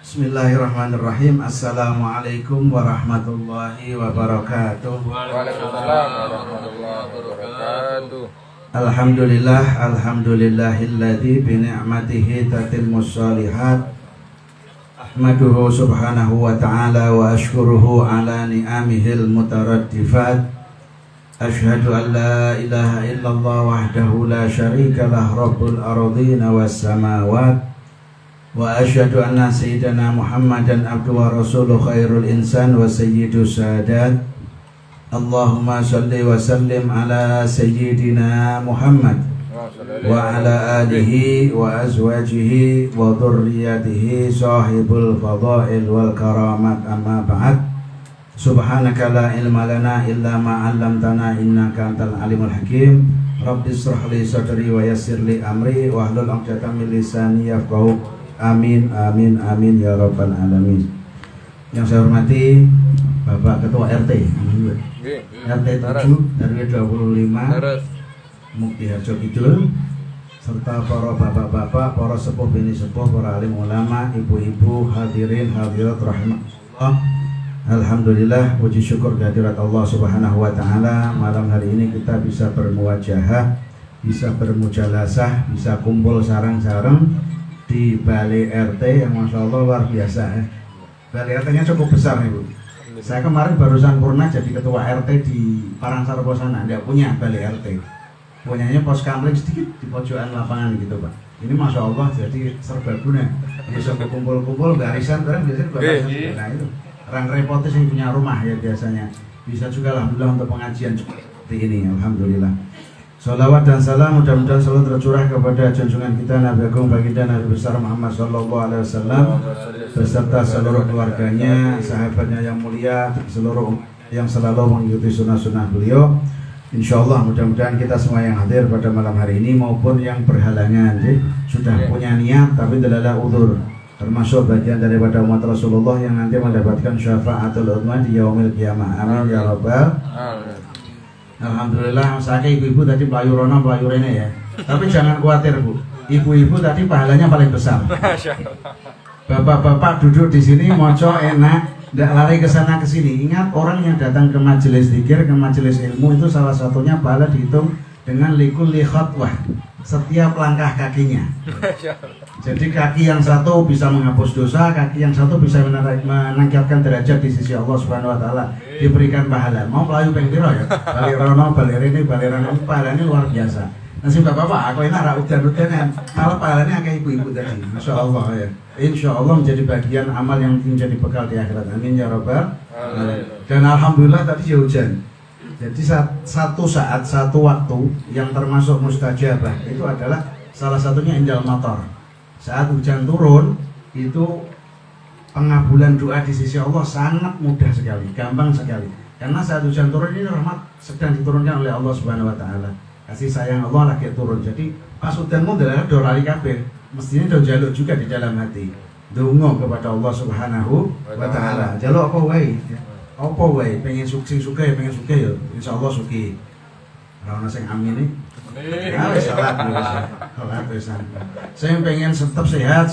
Bismillahirrahmanirrahim. Assalamualaikum warahmatullahi wabarakatuh. Waalaikumsalam warahmatullahi wabarakatuh. Alhamdulillah, alhamdulillahilladzi bi ni'matihi tatimmus shalihat. Ahmaduhu subhanahu wa ta'ala wa ashkuruhu ala ni'amihil mutaraddifat. Ashhadu an la ilaha illallah wahdahu la syarika lah rabbul ardina was samawat. Wa asyhadu anna sayyidana Muhammadan abduhu wa rasuluhu khairul insan wa sayyidus sadat. Allahumma salli wa sallim ala sayyidina Muhammad wa ala alihi wa azwajihi wa dhurriyyatihi sahibul fadail wal karamat, amma ba'd. Subhanaka la ilma lana illa ma 'allamtana innaka antal alimul hakim. Rabbi shrah li sadri wa yassir li amri wahlul 'uqdatam min lisani yafqahu. Amin, amin, amin ya rabbal alamin. Yang saya hormati Bapak Ketua RT RT 7 RW 25 Mukti Harjo Kidul, serta para bapak-bapak, para sepuh bini sepuh, para alim ulama, ibu-ibu, hadirin hadirat rahimahullah. Alhamdulillah, puji syukur kehadirat Allah subhanahu wa ta'ala. Malam hari ini kita bisa bermuwajahah, bisa bermujalasah, bisa kumpul sarang-sarang di balai RT yang masya Allah luar biasa ya. Balai RT-nya cukup besar nih Bu. Saya kemarin barusan purna jadi ketua RT di Parangsarpo sana, nggak punya balai RT. Punyanya pos kamling sedikit di pojokan lapangan gitu Pak. Ini masya Allah jadi serbaguna. Bisa kumpul-kumpul barisan, kan biasanya barisan. Nah itu orang repotis yang punya rumah ya biasanya. Bisa juga alhamdulillah untuk pengajian seperti ini, alhamdulillah. Salawat dan salam mudah-mudahan selalu tercurah kepada junjungan kita Nabi Agung baginda Nabi besar Muhammad sallallahu alaihi wasallam beserta seluruh keluarganya, sahabatnya yang mulia, seluruh yang selalu mengikuti sunnah-sunnah beliau. Insyaallah mudah-mudahan kita semua yang hadir pada malam hari ini maupun yang berhalangan sudah punya niat tapi adalah udzur, termasuk bagian daripada umat Rasulullah yang nanti mendapatkan syafaatul uzma di yaumil qiyamah. Amin ya rabbal alamin. Alhamdulillah, saya ibu-ibu tadi pelayu rono pelayu rene ya. Tapi jangan khawatir Bu, ibu-ibu tadi pahalanya paling besar. Bapak-bapak duduk di sini moco enak, tidak lari ke sana ke sini. Ingat, orang yang datang ke majelis zikir, ke majelis ilmu itu salah satunya pahala dihitung dengan likulli khatwah, setiap langkah kakinya. Jadi kaki yang satu bisa menghapus dosa, kaki yang satu bisa meningkatkan derajat di sisi Allah Subhanahu wa taala, diberikan pahala. Mau pelayu ping piro ya? Balirono, balerene, balerane pahalanya luar biasa. Nasib Bapak, aku enak ra udan-udanan. Malah pahalanya kayak ibu-ibu tadi. Masyaallah ya. Insyaallah menjadi bagian amal yang menjadi bekal di akhirat. Amin ya rabbal alamin. Dan alhamdulillah tadi ya hujan. Jadi satu saat, satu waktu yang termasuk mustajabah itu adalah salah satunya indal matar. Saat hujan turun itu pengabulan doa di sisi Allah sangat mudah sekali, gampang sekali. Karena saat hujan turun ini rahmat sedang diturunkan oleh Allah Subhanahu wa taala. Kasih sayang Allah lagi turun. Jadi pas hujanmu adalah doa lali kabeh. Mestinya do jaluk juga di dalam hati. Donga kepada Allah Subhanahu wa taala. Jaluk apa wae? Apa wae pengen sukses ya pengen sugih ya insyaallah sugih. Ora ono sing amin iki. Salat pisan. Sing pengen tetep sehat.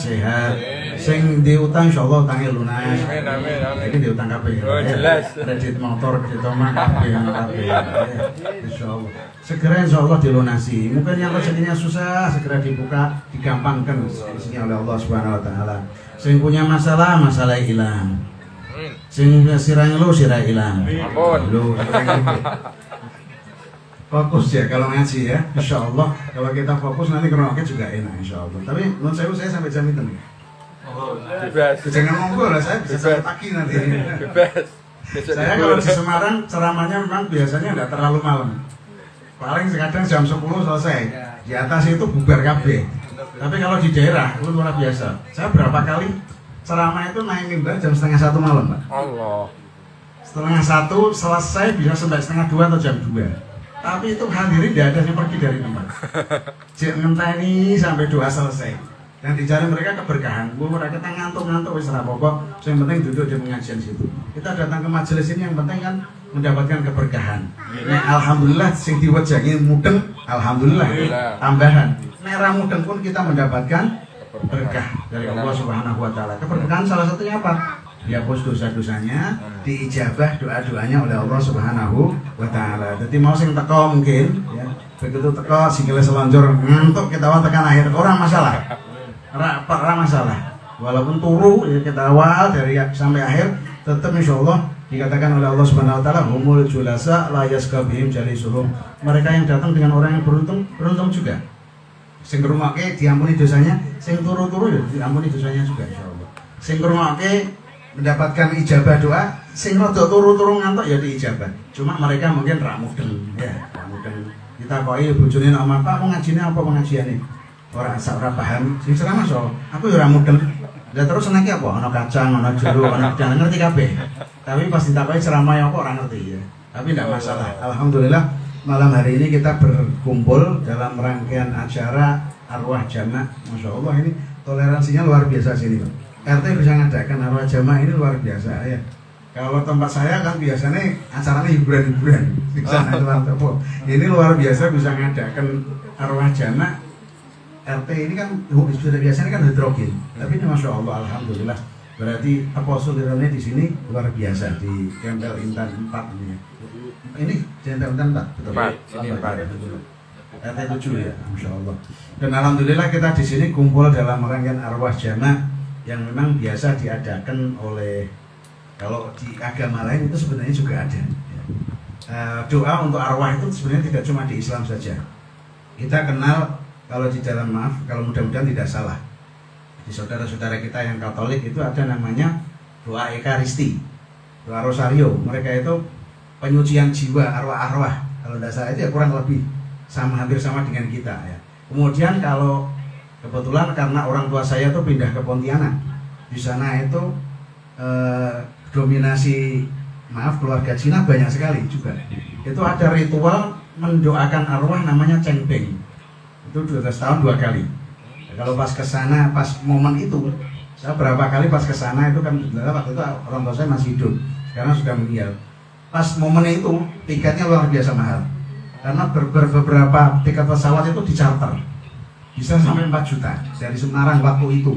Sing di utang insyaallah utange lunas. Amin. Iki di utang kabeh. Oh jelas. Kredit motor, kredit omah kabeh insyaallah. Segera insyaallah dilunasi. Mungkin yang rezekinya susah segera dibuka, digampangkan di sini oleh Allah Subhanahu wa taala. Sing punya masalah hilang. Sing sirah ngeluh sirah hilang. Ampun. Fokus ya kalau ngaji ya, insya Allah kalau kita fokus nanti ngerokoknya juga enak insya Allah. Tapi menurut saya sampai jam itu nih. Bebas. Jangan monggo lah, saya bisa sampai pagi nanti. Bebas. Saya kalau di Semarang ceramahnya memang biasanya nggak terlalu malam. Paling kadang jam 10 selesai. Di atas itu bubar kabeh. Tapi kalau di daerah itu luar biasa. Saya berapa kali ceramah itu naik mimbar jam 1:30 malam, Pak. Allah. 1:30 selesai bisa sampai 1:30 atau jam 2. Tapi itu hadirin tidak ada yang pergi dari tempat. Cek ngenteni sampai doa selesai. Dan dicari mereka keberkahan. Mereka kita ngantuk-ngantuk wis ora apa-apa. Yang penting duduk di pengajian situ. Kita datang ke majelis ini yang penting kan mendapatkan keberkahan. Nah, alhamdulillah sing diwejangi mudeng, alhamdulillah tambahan. Merah mudeng pun kita mendapatkan berkah dari Allah Subhanahu wa taala. Keberkahan salah satunya apa? Dihapus dosa-dosanya, diijabah doa-doanya oleh Allah Subhanahu wa taala. Jadi mau sing teko mungkin ya, begitu teko sikile selonjor ngantuk ketawa tekan akhir orang masalah. Ora masalah. Walaupun turu ya kita awal dari sampai akhir tetap insyaallah dikatakan oleh Allah Subhanahu wa taala humul julasa la yaskabihim jalisuhum. Mereka yang datang dengan orang yang beruntung juga. Sing ngrungokke diampuni dosanya, sing turu-turu ya diampuni dosanya juga insyaallah. Sing ngrungokke mendapatkan ijabah doa, sing rada turu-turu ngantuk ya diijabah. Cuma mereka mungkin ra mudeng ya, ra mudeng. Kita koi bojone nek Pak mau ngajine apa pengajiane? Ora paham. Sing ceramah so, aku ya ora mudeng. Lah terus senenge apa? Ana kacang, ana jeruk, ana jangan ngerti kabeh. Tapi pas ditakoki ceramah apa ora ngerti ya. Tapi tidak masalah. Alhamdulillah malam hari ini kita berkumpul dalam rangkaian acara arwah jamaah. Masya Allah ini toleransinya luar biasa sini Pak. RT bisa ngadakan arwah jamaah ini luar biasa ya. Kalau tempat saya kan biasanya acaranya hiburan-hiburan. Ini luar biasa bisa ngadakan arwah jamaah. RT ini kan sudah biasanya kan hidrogen. Tapi ini Masya Allah Alhamdulillah. Berarti apostolernya di sini luar biasa di Kempel Intan 4 ini. Ini Kempel Intan 4 betul. Ini 4 RT 7 ya, Masya Allah. Dan Alhamdulillah kita di sini kumpul dalam rangkaian arwah jamaah yang memang biasa diadakan oleh, kalau di agama lain itu sebenarnya juga ada. Doa untuk arwah itu sebenarnya tidak cuma di Islam saja. Kita kenal kalau di dalam kalau mudah-mudahan tidak salah, di saudara-saudara kita yang Katolik itu ada namanya doa Ekaristi, doa Rosario. Mereka itu penyucian jiwa arwah-arwah. Kalau tidak salah itu ya kurang lebih hampir sama dengan kita ya. Kemudian kalau kebetulan karena orang tua saya tuh pindah ke Pontianak, di sana itu dominasi keluarga Cina banyak sekali juga. Itu ada ritual mendoakan arwah namanya Cengbeng. Itu 12 tahun 2 kali. Kalau pas ke sana pas momen itu, saya berapa kali pas ke sana itu kan waktu itu orang tua saya masih hidup, sekarang sudah meninggal. Pas momen itu tiketnya luar biasa mahal. Karena beberapa tiket pesawat itu dicarter. Bisa sampai 4 juta dari Semarang waktu itu.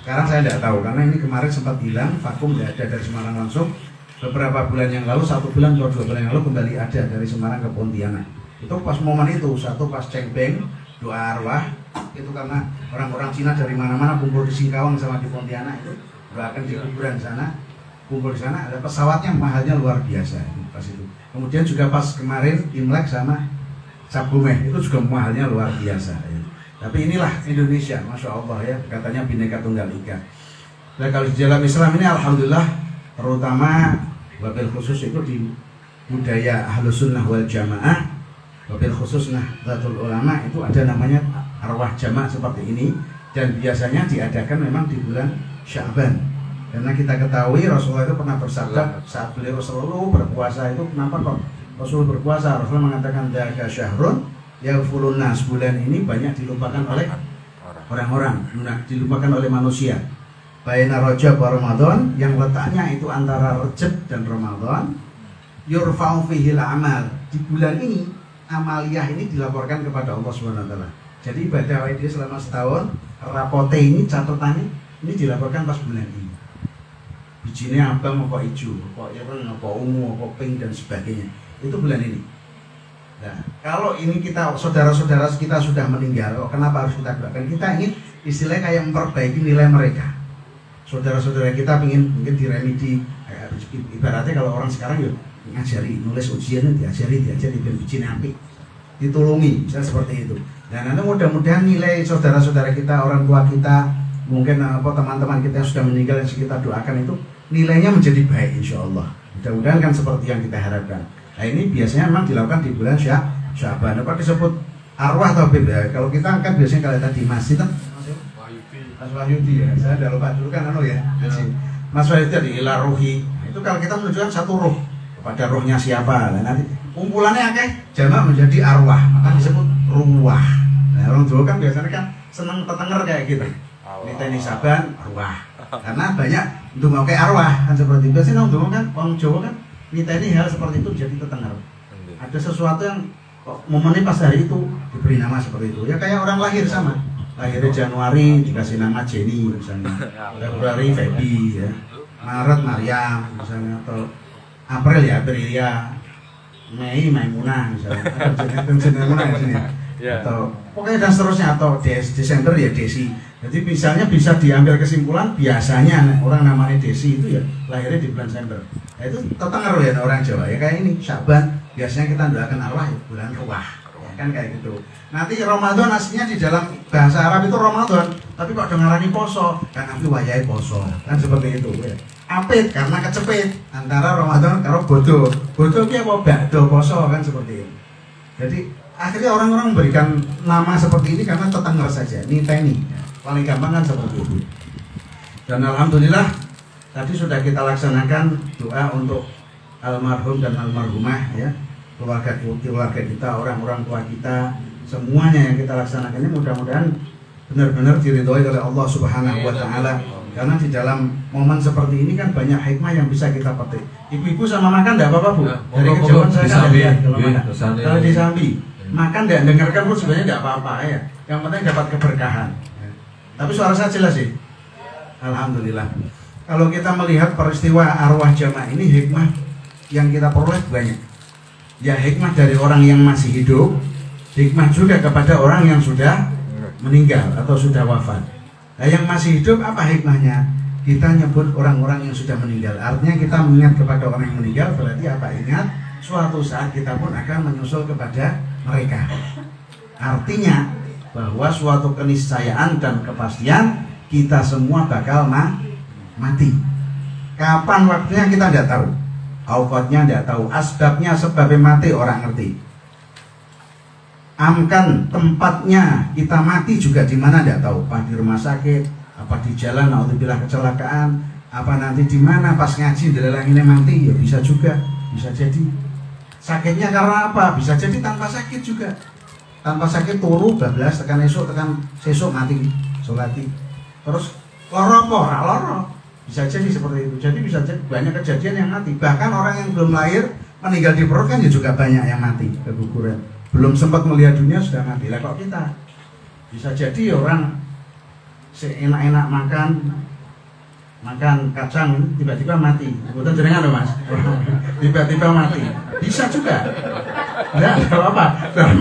Sekarang saya tidak tahu karena ini kemarin sempat hilang, vakum tidak ada dari Semarang langsung. Beberapa bulan yang lalu, 1 bulan atau 2 bulan yang lalu kembali ada dari Semarang ke Pontianak. Itu pas momen itu, satu pas Cengbeng, doa arwah. Itu karena orang-orang Cina dari mana-mana kumpul di Singkawang sama di Pontianak itu doakan di kuburan sana. Kumpul di sana, ada pesawatnya mahalnya luar biasa pas itu. Kemudian juga pas kemarin Imlek sama Cap Gomeh itu juga mahalnya luar biasa ya. Tapi inilah Indonesia, Masya Allah ya, katanya Bhinneka Tunggal Ika. Nah kalau di dalam Islam ini Alhamdulillah, terutama wabil khusus itu di budaya Ahlus Sunnah wal Jamaah, wabil khusus Nahdlatul Ulama itu ada namanya arwah jamaah seperti ini. Dan biasanya diadakan memang di bulan Sya'ban. Karena kita ketahui Rasulullah itu pernah bersabda saat beliau selalu berpuasa itu, kenapa kok Rasul berpuasa? Rasul mengatakan jaga syahrun yaghfurun nas, bulan ini banyak dilupakan oleh orang-orang, dilupakan oleh manusia. Baina Rajab wa Ramadan, yang letaknya itu antara Rajab dan Ramadan, yurfa'u fihil amal. Di bulan ini amaliyah ini dilaporkan kepada Allah Subhanahu wa taala. Jadi ibadah dia selama setahun, rapote ini catatannya ini dilaporkan pas bulan ini. Bijinya abang apa hijau, apa ireng, apa ungu, apa pink dan sebagainya. Itu bulan ini. Nah, kalau ini kita saudara-saudara kita sudah meninggal, kenapa harus kita doakan? Kita ingin istilahnya kayak memperbaiki nilai mereka. Saudara-saudara kita ingin mungkin diremedi, ibaratnya kalau orang sekarang ya ngajari nulis ujian diajari biar bikin api, ditulungi, misalnya seperti itu. Dan nanti mudah-mudahan nilai saudara-saudara kita, orang tua kita, mungkin teman-teman kita yang sudah meninggal yang kita doakan itu nilainya menjadi baik insya Allah. Mudah-mudahan kan seperti yang kita harapkan. Nah ini biasanya memang dilakukan di bulan Sya'ban. Apa disebut arwah atau beda? Kalau kita kan biasanya kalau tadi masjid kan Mas Wahyudi ya, saya udah lupa dulu kan ya. Mas Wahyudi tadi ila ruhi. Itu kalau kita menunjukkan satu ruh kepada rohnya siapa. Nah, nanti kumpulannya jamak menjadi arwah, maka disebut ruwah. Nah, orang dulu kan biasanya kan seneng tetenger kayak gitu. Ini saban arwah. Karena banyak ndonga kayak arwah kan seperti itu. Biasanya ndonga kan orang Jawa kan ini hal seperti itu jadi tetenger. Ada sesuatu yang momennya pas hari itu diberi nama seperti itu. Ya kayak orang lahir sama. lahirnya Januari dikasih nama Jenny misalnya, Februari Feby ya, Maret Maryam misalnya, atau April ya Aprilia, Mei Maimunah misalnya, atau Maimunah di sini, atau pokoknya dan seterusnya, atau Desember ya Desi. Jadi misalnya bisa diambil kesimpulan biasanya orang namanya Desi itu ya lahirnya di bulan Desember. Nah, itu terpengaruh ya orang Jawa ya, kayak ini Syaban biasanya kita doakan arwah ya, bulan Ruwah ya, kan kayak gitu. Nanti Ramadan aslinya di dalam bahasa Arab itu Ramadan, tapi kok dengarani poso kan nanti wayai poso kan seperti itu ya. Apit karena kecepit antara Ramadan karo bodoh ki apa bakdo poso kan seperti itu. Jadi akhirnya orang-orang memberikan nama seperti ini karena tetangga saja, niteni ya. Paling gampang kan seperti itu. Dan alhamdulillah tadi sudah kita laksanakan doa untuk almarhum dan almarhumah ya, keluarga kita, orang-orang tua kita, semuanya yang kita laksanakan ini mudah-mudahan benar-benar diridhoi oleh Allah Subhanahu wa taala. Karena di dalam momen seperti ini kan banyak hikmah yang bisa kita petik. Ibu-ibu sama makan enggak apa-apa, Bu? Dari kejauhan saya kan lihat kalau di Sambi makan enggak dengarkan pun sebenarnya enggak apa-apa ya. Yang penting dapat keberkahan. Tapi suara saya jelas sih. Alhamdulillah. Kalau kita melihat peristiwa arwah jamaah ini, hikmah yang kita peroleh banyak. Ya hikmah dari orang yang masih hidup, hikmah juga kepada orang yang sudah meninggal atau sudah wafat. Nah, yang masih hidup apa hikmahnya? Kita nyebut orang-orang yang sudah meninggal. Artinya kita mengingat kepada orang yang meninggal, berarti apa? Ingat suatu saat kita pun akan menyusul kepada mereka. Artinya bahwa suatu keniscayaan dan kepastian kita semua bakal mati. Kapan waktunya kita tidak tahu, awqatnya tidak tahu, asbabnya sebabnya mati orang ngerti. Amkan tempatnya kita mati juga di mana tidak tahu, apa di rumah sakit, apa di jalan, naudzubillah kecelakaan, apa nanti di mana pas ngaji delalang ini mati, ya bisa juga, bisa jadi. Sakitnya karena apa? Bisa jadi tanpa sakit juga. Tanpa sakit turu bablas tekan esok tekan sesuk mati solati. Terus loro apa? Loro. Bisa jadi seperti itu. Jadi bisa jadi banyak kejadian yang mati. Bahkan orang yang belum lahir meninggal di perut kan juga banyak yang mati keguguran. Belum sempat melihat dunia sudah mati. Lah kok kita bisa jadi orang seenak-enak makan kacang tiba-tiba mati. Betul jenengan loh Mas. Tiba-tiba mati. Bisa juga. Enggak apa-apa. Dari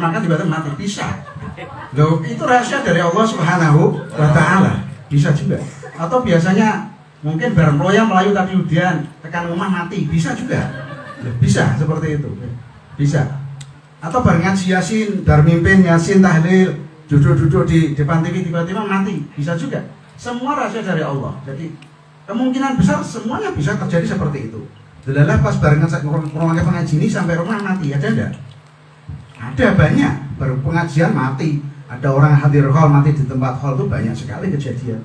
makan tiba-tiba mati bisa. Loh, itu rahasia dari Allah Subhanahu wa taala. Bisa juga. Atau biasanya mungkin bareng loyang melayu tadi udian tekan rumah mati, bisa juga. Loh, bisa seperti itu. Bisa. Atau bareng ngaji Yasin, dar mimpin Yasin tahlil, duduk-duduk di depan TV tiba-tiba mati, bisa juga. Semua rahasia dari Allah. Jadi kemungkinan besar semuanya bisa terjadi seperti itu. Delalah pas barengan ngurungake pengajian ini sampai rumah mati, ada enggak? Ada banyak, baru pengajian mati. Ada orang hadir hall mati di tempat hall itu banyak sekali kejadian.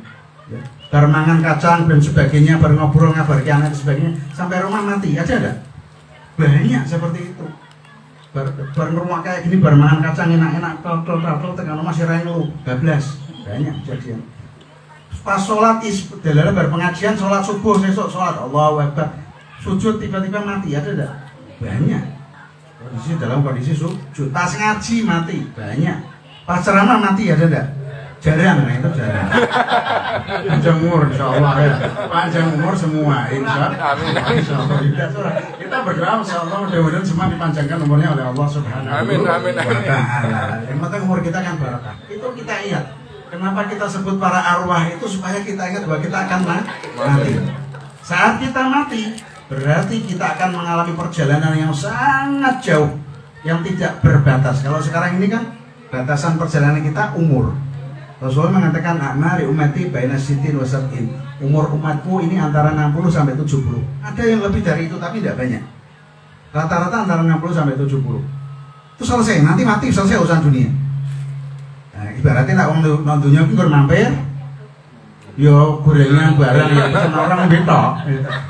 Ya. Baru mangan kacang dan sebagainya, baru ngobrol ngabarkan dan sebagainya, sampai rumah mati, ada enggak? Banyak seperti itu. Baru rumah kayak gini, baru mangan kacang enak-enak, tol tekan rumah sirai lu, bablas, banyak kejadian. Pas sholat delalah baru pengajian, sholat subuh, besok sholat Allahu Akbar, sujud tiba-tiba mati, ada enggak? Banyak. Kondisi dalam kondisi sujud, tas ngaji mati, banyak. Pas ceramah mati, ada enggak? Jarang, nah itu jarang. Panjang umur, insya Allah ya. Panjang umur semua, insya Allah. Kita berdoa, insya Allah mudah-mudahan semua dipanjangkan umurnya oleh Allah Subhanahu wa taala. Yang penting umur kita kan barokah. Itu kita ingat. Kenapa kita sebut para arwah itu supaya kita ingat bahwa kita akan mati. Saat kita mati, berarti kita akan mengalami perjalanan yang sangat jauh, yang tidak berbatas. Kalau sekarang ini kan batasan perjalanan kita umur. Rasulullah mengatakan a'mari ummati baina sittin wa sab'in. Umur umatku ini antara 60 sampai 70. Ada yang lebih dari itu tapi tidak banyak. Rata-rata antara 60 sampai 70. Itu selesai, nanti mati selesai urusan dunia. Nah, ibaratnya nak wong nang dunia ki kur mampir yo gorengan barang ya sama orang betok.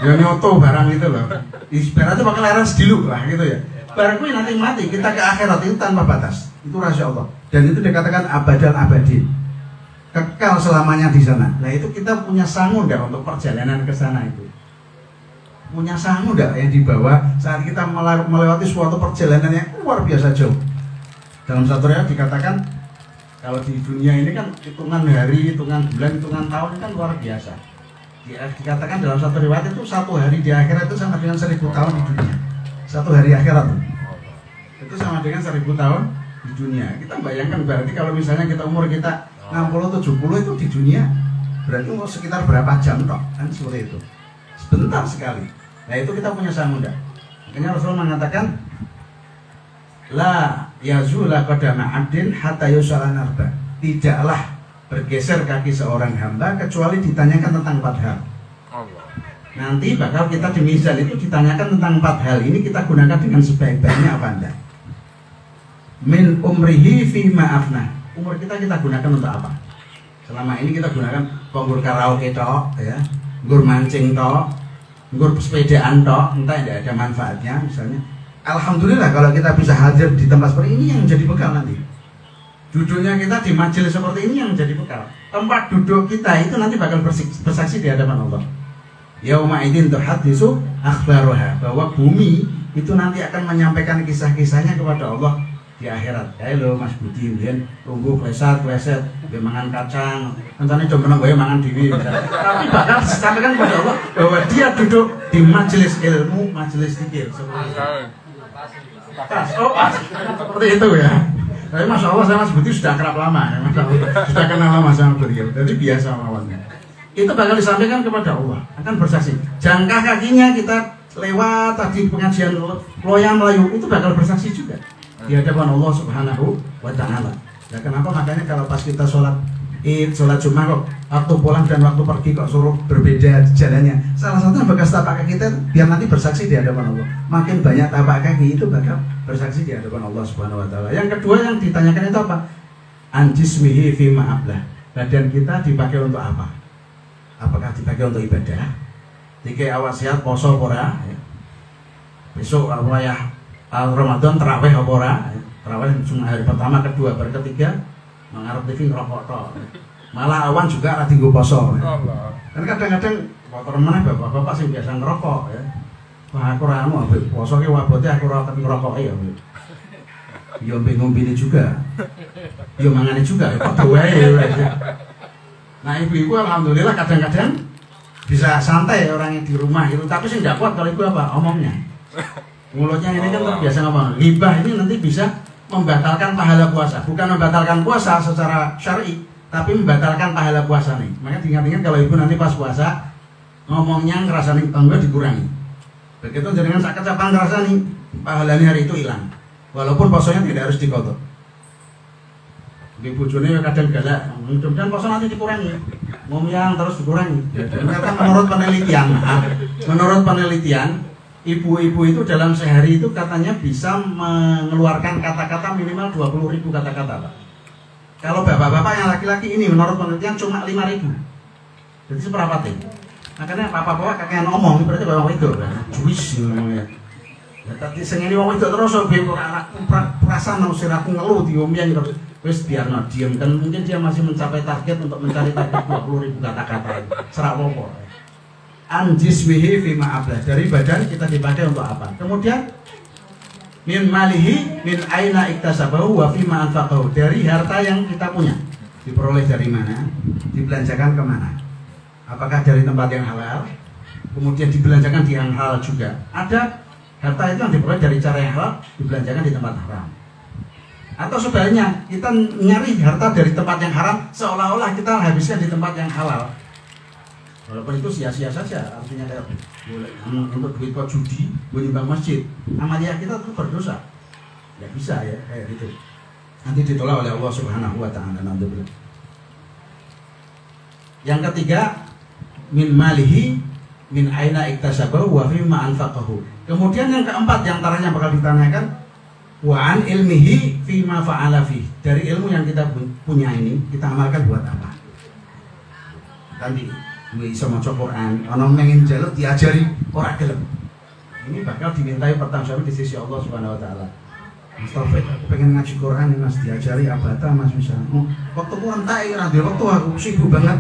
Ya nyoto barang itu loh. Ibaratnya pakai laras dulu lah gitu ya. Barang kuwi nanti mati, kita ke akhirat itu tanpa batas. Itu rahasia Allah. Dan itu dikatakan abadal abadin. Kekal selamanya di sana. Nah itu kita punya sangu enggak untuk perjalanan ke sana itu? Punya sangu enggak yang dibawa saat kita melewati suatu perjalanan yang luar biasa jauh? Dalam satu riwayat dikatakan Kalau di dunia ini kan hitungan hari, hitungan bulan, hitungan tahun ini kan luar biasa. Dikatakan dalam satu riwayat itu satu hari di akhirat itu sama dengan 1000 tahun di dunia. Satu hari akhirat itu sama dengan 1000 tahun di dunia. Kita bayangkan berarti kalau misalnya kita umur kita 60-70 itu di dunia berarti mau sekitar berapa jam toh kan seperti itu. Sebentar sekali. Nah itu kita punya samudra. Makanya Rasulullah mengatakan la yazula qadama 'abdin hatta yus'ala narba. Tidaklah bergeser kaki seorang hamba kecuali ditanyakan tentang 4 hal. Nanti bakal kita di mizan itu ditanyakan tentang 4 hal. Ini kita gunakan dengan sebaik-baiknya apa enggak? Min umrihi fi ma'afna. Umur kita gunakan untuk apa? Selama ini kita gunakan nggur karaoke tok ya, nggur mancing tok, nggur sepedaan tok, entah tidak ada manfaatnya misalnya. Alhamdulillah kalau kita bisa hadir di tempat seperti ini yang menjadi bekal nanti. Duduknya kita di majelis seperti ini yang menjadi bekal. Tempat duduk kita itu nanti bakal bersaksi di hadapan Allah. Yauma idzin tuhaddisu akhbaruha, bahwa bumi itu nanti akan menyampaikan kisah-kisahnya kepada Allah di akhirat. Halo Mas Budi, mbiyen tunggu kleset, nggih mangan kacang, rencane do meneng wae mangan dhewe. Tapi bakal disampaikan kepada Allah bahwa dia duduk di majelis ilmu, majelis zikir. Seperti itu ya. Tapi Masya Allah sama Mas Budi sudah akrab lama ya, Masya Allah. Sudah kenal lama sama beliau, jadi biasa lawannya. Itu bakal disampaikan kepada Allah, akan bersaksi. Jangkah kakinya kita lewat tadi pengajian loyang Melayu, itu bakal bersaksi juga di hadapan Allah Subhanahu wa Ta'ala. Ya kenapa makanya kalau pas kita sholat Id, sholat Jumat kok waktu pulang dan waktu pergi kok suruh berbeda jalannya. Salah satunya bekas tapak kaki kita biar nanti bersaksi di hadapan Allah. Makin banyak tapak kaki itu bakal bersaksi di hadapan Allah Subhanahu wa Ta'ala. Yang kedua yang ditanyakan itu apa? Anjismihi fi ma'ablah. Badan kita dipakai untuk apa? Apakah dipakai untuk ibadah? Jika awak sehat poso ora ya. Besok wayah Ramadan terawih apa ora? Terawih cuma hari pertama, kedua, baru ketiga mengarep TV ngerokok tok. Malah awan juga lagi nggo poso. Kan kadang-kadang motor meneh bapak-bapak sing biasa ngerokok ya. Wah aku ora anu poso ki wabote aku ora tapi ngerokoke ya. Yo ngombe juga. Yo mangane juga ya padha wae. Nah ibu-ibu alhamdulillah kadang-kadang bisa santai orangnya di rumah gitu, tapi sih nggak kuat kalau ibu apa omongnya. Mulutnya ini kan terbiasa ngomong. Ghibah ini nanti bisa membatalkan pahala puasa. Bukan membatalkan puasa secara syar'i, tapi membatalkan pahala puasa nih. Makanya diingat-ingat kalau ibu nanti pas puasa ngomongnya ngerasani enggak dikurangi. Begitu jangan sakit capang ngerasani pahalanya hari itu hilang. Walaupun puasanya tidak harus dikotor. Di bojone kadang galak, mudah-mudahan puasa nanti dikurangi. Ngomong terus dikurangi. Ternyata menurut penelitian ibu-ibu itu dalam sehari itu katanya bisa mengeluarkan kata-kata minimal 20.000 kata-kata, Pak. Kalau bapak-bapak yang laki-laki ini menurut penelitian cuma 5.000. Jadi seberapa teh? Makanya bapak-bapak kakek ngomong berarti bapak itu kan. Juwis ngomongnya. Ya tadi sing ini wong itu terus ora perasaan nang siraku ngeluh diomyang terus wis biarno diem kan mungkin dia masih mencapai target untuk mencari target 20.000 kata-kata. Serak apa? Anjismihi fi ma'ablah, dari badan kita dipakai untuk apa? Kemudian min malihi min aina iktasabahu wa fi ma anfaqahu, dari harta yang kita punya diperoleh dari mana, dibelanjakan kemana? Apakah dari tempat yang halal, kemudian dibelanjakan di yang halal juga? Ada harta itu yang diperoleh dari cara yang halal dibelanjakan di tempat haram, atau sebaliknya kita nyari harta dari tempat yang haram seolah-olah kita habiskan di tempat yang halal. Walaupun itu sia-sia saja, artinya kayak boleh untuk duit kok judi, menyumbang masjid, amalia kita itu berdosa. Ya bisa ya kayak gitu. Nanti ditolak oleh Allah Subhanahu wa Ta'ala. Yang ketiga, min malihi min aina iktasabahu wa fi ma anfaqahu. Kemudian yang keempat yang antaranya bakal ditanyakan wa an ilmihi fi ma fa'ala fi. Dari ilmu yang kita punya ini kita amalkan buat apa? Tadi bisa maca Quran, ana pengen njaluk diajari ora gelem. Ini bakal dimintai pertanggungjawaban di sisi Allah Subhanahu wa Ta'ala. Mustafa, aku pengen ngaji Quran nih Mas, diajari abata Mas misalnya. Waktu Quran tak ora ada waktu, aku sibuk banget.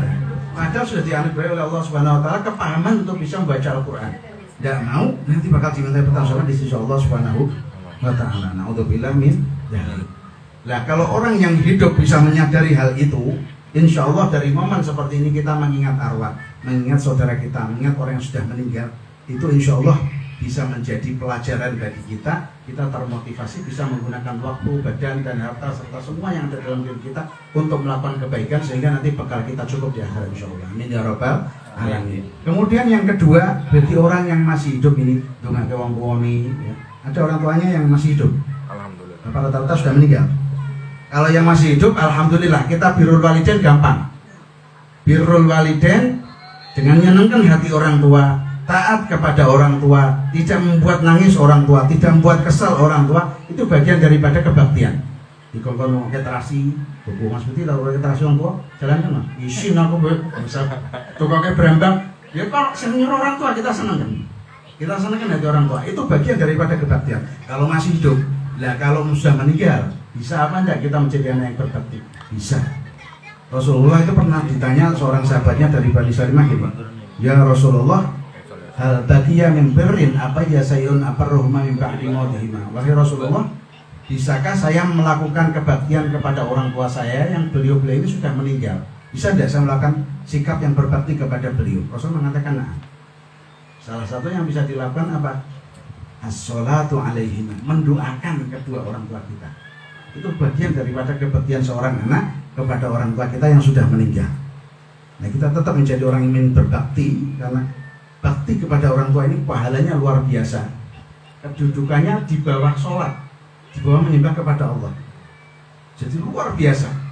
Padahal sudah dianugerahi oleh Allah Subhanahu wa Ta'ala kepahaman untuk bisa membaca Al-Quran. Tidak mau, nanti bakal dimintai pertanggungjawaban di sisi Allah Subhanahu wa Ta'ala. Na'udzubillah min dzalik. Nah, kalau orang yang hidup bisa menyadari hal itu, insya Allah dari momen seperti ini kita mengingat arwah, mengingat saudara kita, mengingat orang yang sudah meninggal, itu insya Allah bisa menjadi pelajaran bagi kita. Kita termotivasi bisa menggunakan waktu, badan, dan harta serta semua yang ada dalam diri kita untuk melakukan kebaikan sehingga nanti bekal kita cukup di akhirat insya Allah. Amin ya rabbal alamin. Kemudian yang kedua, bagi orang yang masih hidup ini, dengan wong tuani, ya. Ada orang tuanya yang masih hidup. Alhamdulillah. Rata-rata sudah meninggal. Kalau yang masih hidup, alhamdulillah kita birrul walidain gampang. Birrul walidain dengan menyenangkan hati orang tua, taat kepada orang tua, tidak membuat nangis orang tua, tidak membuat kesal orang tua, itu bagian daripada kebaktian. Di kongkong keterasi, buku Mas Putih tahu keterasi orang tua, jalan kan Mas? Isin aku bisa tukangnya berembang. Ya kalau seneng orang tua kita senang kan? Kita senangkan hati orang tua. Itu bagian daripada kebaktian. Kalau masih hidup, lah kalau sudah meninggal, bisa apa enggak kita menjadi anak yang berbakti? Bisa. Rasulullah itu pernah ditanya seorang sahabatnya dari Bani Salimah gitu. Ya Rasulullah, hal baqiya min birrin apa ya sayun aparruhuma min ba'di mautihima. Wahai Rasulullah, bisakah saya melakukan kebaktian kepada orang tua saya yang beliau-beliau ini sudah meninggal? Bisa tidak saya melakukan sikap yang berbakti kepada beliau? Rasul mengatakan nah. Salah satu yang bisa dilakukan apa? As-sholatu alaihima, mendoakan kedua orang tua kita. Itu bagian daripada kebaktian seorang anak kepada orang tua kita yang sudah meninggal. Nah, kita tetap menjadi orang yang ingin berbakti karena bakti kepada orang tua ini pahalanya luar biasa. Kedudukannya di bawah sholat, di bawah menyembah kepada Allah. Jadi luar biasa.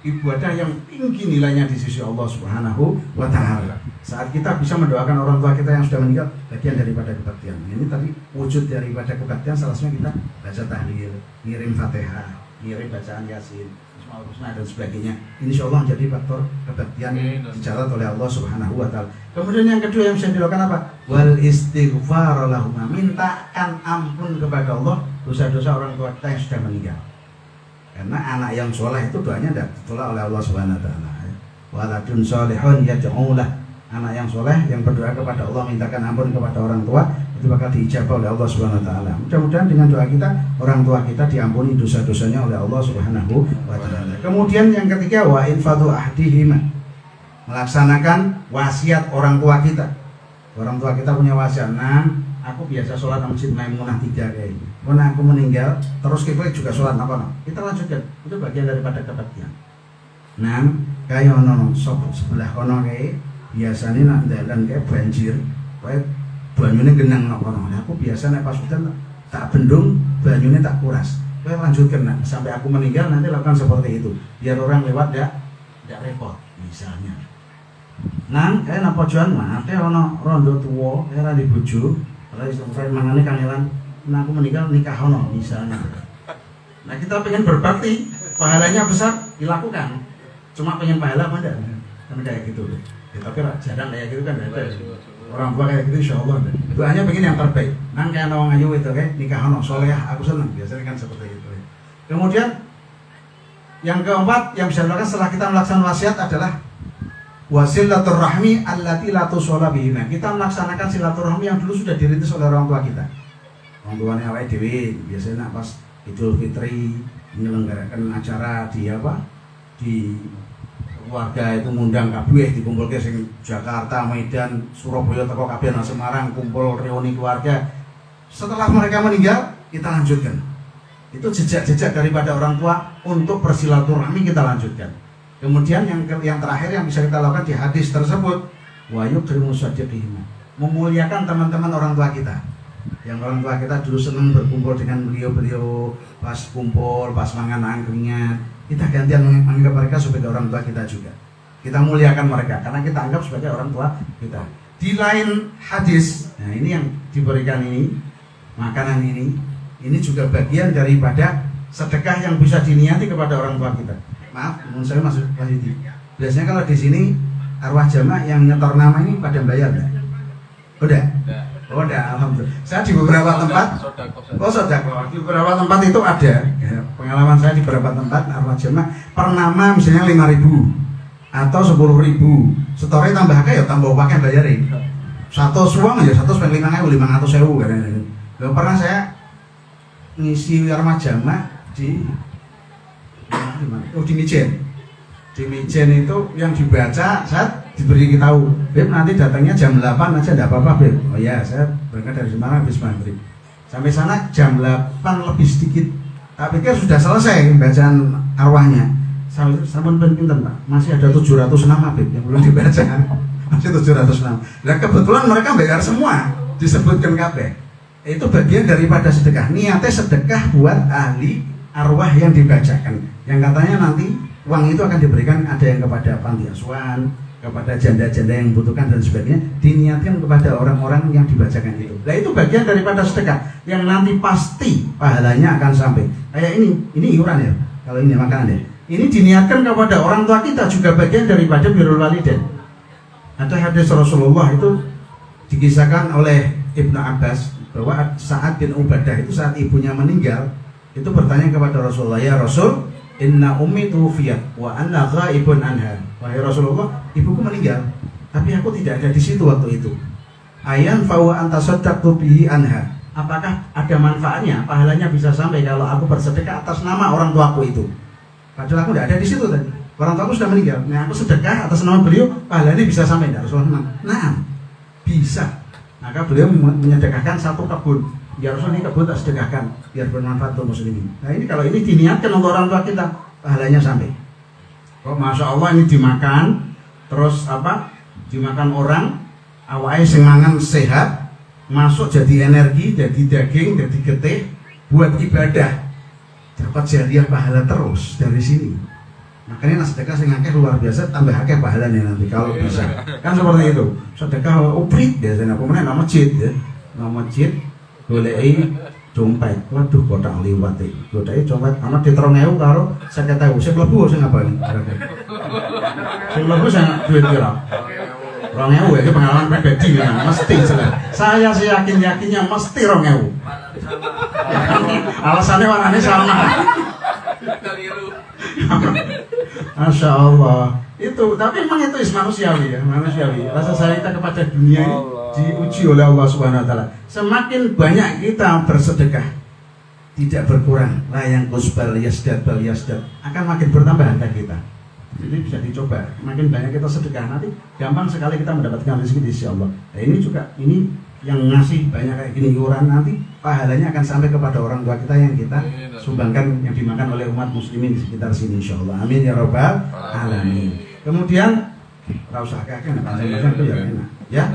Ibadah yang tinggi nilainya di sisi Allah Subhanahu wa Ta'ala. Saat kita bisa mendoakan orang tua kita yang sudah meninggal, bagian daripada kebaktian. Ini tadi wujud daripada kebaktian, salah satunya kita baca tahlil, ngirim Fatihah, ngirim bacaan Yasin, Asmaul Husna dan sebagainya. Insya Allah menjadi faktor kebaktian dicatat oleh Allah Subhanahu wa Ta'ala. Kemudian yang kedua yang bisa dilakukan apa? Wal istighfar lahum, mintakan ampun kepada Allah dosa-dosa orang tua kita yang sudah meninggal. Karena anak yang soleh itu doanya tidak ditolak oleh Allah Subhanahu wa Ta'ala. Waladun solehun yad'ulah, anak yang soleh yang berdoa kepada Allah mintakan ampun kepada orang tua itu bakal diijabah oleh Allah Subhanahu wa Ta'ala. Mudah-mudahan dengan doa kita orang tua kita diampuni dosa-dosanya oleh Allah Subhanahu wa Ta'ala. Kemudian yang ketiga wa infadu ahdihima, melaksanakan wasiat orang tua kita. Orang tua kita punya wasiat, nah aku biasa sholat di Masjid Maimunah 3 kayak gitu. Karena aku meninggal, terus kita juga sholat apa? Kita lanjutkan, itu bagian daripada kebaktian. Nah, kayak ono sebelah ono kayak biasanya nak dalan kayak banjir, kayak banyune genang nak ono. Aku biasa naik pas hujan tak bendung, banyune tak kuras. Kayak lanjutkan nak sampai aku meninggal nanti lakukan seperti itu, biar orang lewat tidak repot misalnya. Nang kayak napa juan mate ono rondo tuwa era di bojo, ora iso mangane kangelan, nah aku meninggal nikah ono misalnya. Nah, kita pengen berbakti, pahalanya besar, dilakukan. Cuma pengen pahala apa enggak? Kan kayak gitu. Ya, tapi jarang kayak gitu kan ada. Orang tua kayak gitu insyaallah. Itu hanya pengen yang terbaik. Nang kayak nawang ayu itu kayak nikah ono soleh, aku senang. Biasanya kan seperti itu. Kemudian yang keempat yang bisa dilakukan setelah kita melaksanakan wasiat adalah wasilaturrahmi allati la tusalla bihima. Kita melaksanakan silaturahmi yang dulu sudah dirintis oleh orang tua kita. Orang tuanya awake dhewe biasanya pas Idul Fitri menyelenggarakan acara di apa? Di keluarga itu ngundang kabeh dikumpulke sing Jakarta, Medan, Surabaya, teko kabeh nang Semarang kumpul reuni keluarga. Setelah mereka meninggal, kita lanjutkan. Itu jejak-jejak daripada orang tua untuk bersilaturahmi kita lanjutkan. Kemudian yang terakhir yang bisa kita lakukan di hadis tersebut, wa yukrimu sadiqihim, memuliakan teman-teman orang tua kita. Yang orang tua kita dulu senang berkumpul dengan beliau-beliau, pas kumpul, pas mangan angkringan, kita gantian menganggap mereka sebagai orang tua kita juga. Kita muliakan mereka karena kita anggap sebagai orang tua kita. Di lain hadis, nah ini yang diberikan ini, makanan ini juga bagian daripada sedekah yang bisa diniati kepada orang tua kita. Maaf, menurut saya masuk Wahyudi. Biasanya kalau di sini arwah jamaah yang nyetor nama ini pada bayar enggak? Udah? Oh, udah, alhamdulillah. Saya di beberapa tempat, sodako. Di beberapa tempat itu ada. Ya, pengalaman saya di beberapa tempat arwah jamaah per nama misalnya 5.000 atau 10.000. Setornya tambah akeh ya tambah pakai bayarin. Satu suang ya 105.000, 500.000 kan. Pernah saya ngisi arwah jamaah di gimana? Oh di Mijen. Di Mijen itu yang dibaca saat diberi tahu, Beb nanti datangnya jam 8 aja enggak apa-apa Beb. Oh ya, saya berangkat dari Semarang habis maghrib. Sampai sana jam 8 lebih sedikit. Tak pikir sudah selesai bacaan arwahnya. Sampun pinten Pak, masih ada 706 Beb yang belum dibaca. Masih 706. Nah kebetulan mereka bayar semua, disebutkan kabeh. Itu bagian daripada sedekah. Niatnya sedekah buat ahli arwah yang dibacakan. Yang katanya nanti uang itu akan diberikan, ada yang kepada panti asuhan, kepada janda-janda yang membutuhkan dan sebagainya, diniatkan kepada orang-orang yang dibacakan itu. Nah itu bagian daripada sedekah yang nanti pasti pahalanya akan sampai. Kayak ini iuran ya, kalau ini makanan ya. Ini diniatkan kepada orang tua kita, juga bagian daripada birrul walidain. Ada hadis Rasulullah itu dikisahkan oleh Ibnu Abbas bahwa Sa'ad bin Ubadah itu saat ibunya meninggal itu bertanya kepada Rasulullah, ya Rasul, inna ummi tuwfiyat wa anna ghaibun anha. Wahai Rasulullah, ibuku meninggal, tapi aku tidak ada di situ waktu itu. Ayan fa wa anta saddaqtu bihi anha. Apakah ada manfaatnya, pahalanya bisa sampai kalau aku bersedekah atas nama orang tuaku itu? Padahal aku tidak ada di situ tadi. Orang tuaku sudah meninggal. Nah, aku sedekah atas nama beliau, pahalanya bisa sampai enggak Rasulullah? Nah, bisa. Maka beliau menyedekahkan satu kebun. Ya Rasul, ini kebun tak sedekahkan biar bermanfaat untuk muslimin. Nah ini kalau ini diniatkan untuk orang tua kita, pahalanya sampai. Oh masya Allah, ini dimakan, terus apa? Dimakan orang, awalnya semangan sehat, masuk jadi energi, jadi daging, jadi getih, buat ibadah, dapat jariah pahala terus dari sini. Makanya sedekah sing akeh luar biasa, tambah akeh pahalanya nanti kalau bisa. Kan seperti itu. Sedekah uprit biasanya, kemudian nama masjid ya, nama masjid. Golei dompet, waduh kotak liwat iki. Golei dompet ana di 3.000 karo 50.000. Sing mlebu sing apa ini? Sing mlebu sing duit pira? 2.000 ya, pengalaman pribadi ya, mesti saya sih yakinnya mesti 2.000. Alasannya warnanya sama. Masya Allah. Itu, tapi memang itu manusiawi ya, manusiawi. Rasa sayang kita kepada dunia ini diuji oleh Allah Subhanahu Wa Taala. Semakin banyak kita bersedekah, tidak berkurang. La yang kusbal yasdad bal yasdad, akan makin bertambah harta kita. Jadi bisa dicoba. Makin banyak kita sedekah, nanti gampang sekali kita mendapatkan rezeki di sisi Allah. Nah ini juga, ini yang ngasih banyak kayak gini iuran, nanti pahalanya akan sampai kepada orang tua kita yang kita sumbangkan, yang dimakan oleh umat muslimin di sekitar sini insyaallah. Amin ya rabbal alamin. Kemudian usah kakek panjang-panjang itu ya enak. Ya.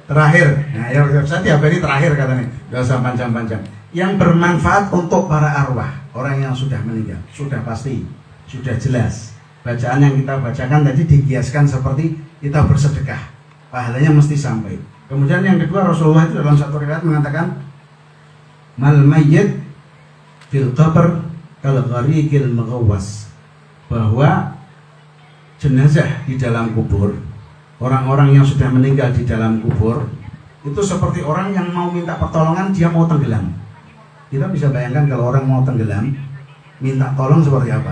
Terakhir. Nah, ya saya tiap hari terakhir katanya. Enggak usah panjang-panjang. Yang bermanfaat untuk para arwah, orang yang sudah meninggal, sudah pasti, sudah jelas. Bacaan yang kita bacakan tadi dikiaskan seperti kita bersedekah. Pahalanya mesti sampai. Kemudian yang kedua, Rasulullah itu dalam satu riwayat mengatakan mal mayyit fil qabr kal ghariqil mughawwas, bahwa jenazah di dalam kubur, orang-orang yang sudah meninggal di dalam kubur itu seperti orang yang mau minta pertolongan, dia mau tenggelam. Kita bisa bayangkan kalau orang mau tenggelam minta tolong seperti apa?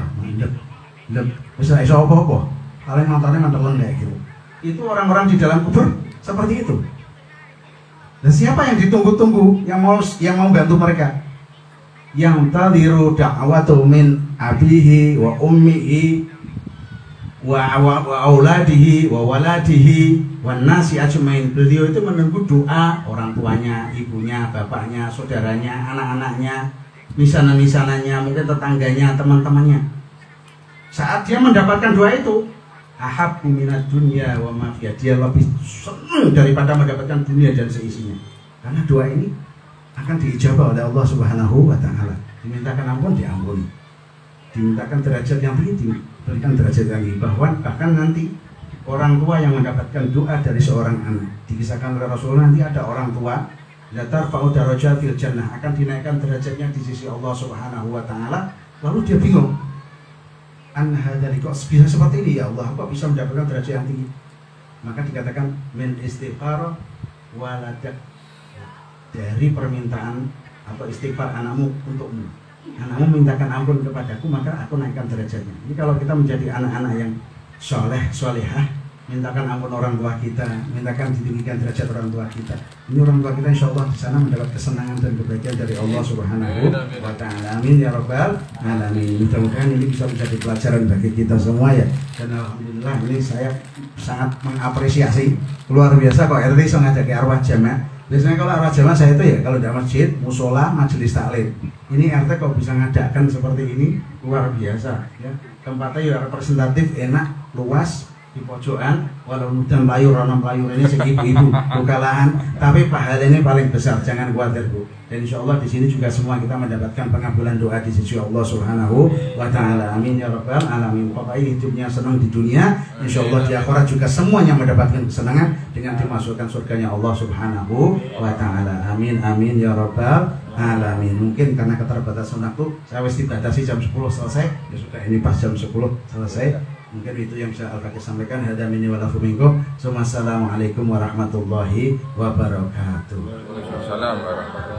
Bisa iso apa-apa, paling motornya mantelan kayak gitu. Itu orang-orang di dalam kubur seperti itu. Dan siapa yang ditunggu-tunggu, yang mau bantu mereka? Yang tadiru da'watu min abihi wa ummihi wa auladihi wa waladihi wa nasi ajmain. Beliau itu menunggu doa orang tuanya, ibunya, bapaknya, saudaranya, anak-anaknya, misanan-misanannya, mungkin tetangganya, teman-temannya. Saat dia mendapatkan doa itu, ahabbu minad dunya wa ma fiha, dia lebih senang daripada mendapatkan dunia dan seisinya. Karena doa ini akan diijabah oleh Allah Subhanahu wa taala. Dimintakan ampun, diampuni. Dimintakan derajat yang tinggi, diberikan derajat yang tinggi. Bahkan nanti orang tua yang mendapatkan doa dari seorang anak, dikisahkan oleh Rasulullah, nanti ada orang tua la tarfa'u darajatil jannah, akan dinaikkan derajatnya di sisi Allah Subhanahu wa taala. Lalu dia bingung, dari kok bisa seperti ini ya Allah, kok bisa mendapatkan derajat yang tinggi? Maka dikatakan min istighfar waladak, dari permintaan atau istighfar anakmu untukmu. Anakmu mintakan ampun kepadaku, maka aku naikkan derajatnya. Ini kalau kita menjadi anak-anak yang soleh, solehah, mintakan ampun orang tua kita, mintakan ditinggikan derajat orang tua kita. Ini orang tua kita insya Allah di sana mendapat kesenangan dan kebahagiaan dari Allah Subhanahu wa Ta'ala. Amin ya Rabbal Alamin. Mudah-mudahan ini bisa menjadi pelajaran bagi kita semua ya. Dan alhamdulillah ini saya sangat mengapresiasi luar biasa kok RT bisa ngajak arwah jamaah. Biasanya kalau arwah jamaah saya itu ya kalau di masjid, musola, majelis taklim. Ini RT kok bisa ngadakan seperti ini luar biasa ya. Tempatnya ya representatif, enak, luas, di pojokan, walau mudah melayu, rono melayu ini ibu-ibu bukalahan, tapi pahalanya paling besar, jangan khawatir Bu. Dan insya Allah di sini juga semua kita mendapatkan pengabulan doa di sisi Allah Subhanahu wa Ta'ala. Amin ya Rabbal Alamin. Pokoknya hidupnya senang di dunia, insya Allah di akhirat juga semuanya mendapatkan kesenangan dengan dimasukkan surganya Allah Subhanahu wa Ta'ala. Amin amin ya Rabbal Alamin. Mungkin karena keterbatasan waktu, saya wis dibatasi jam 10 selesai. Ya sudah, ini pas jam 10 selesai. Mungkin itu yang bisa Al-Fakih sampaikan. Hada minni wa lakum minkum. Assalamualaikum warahmatullahi wabarakatuh. Waalaikumsalam warahmatullahi wabarakatuh.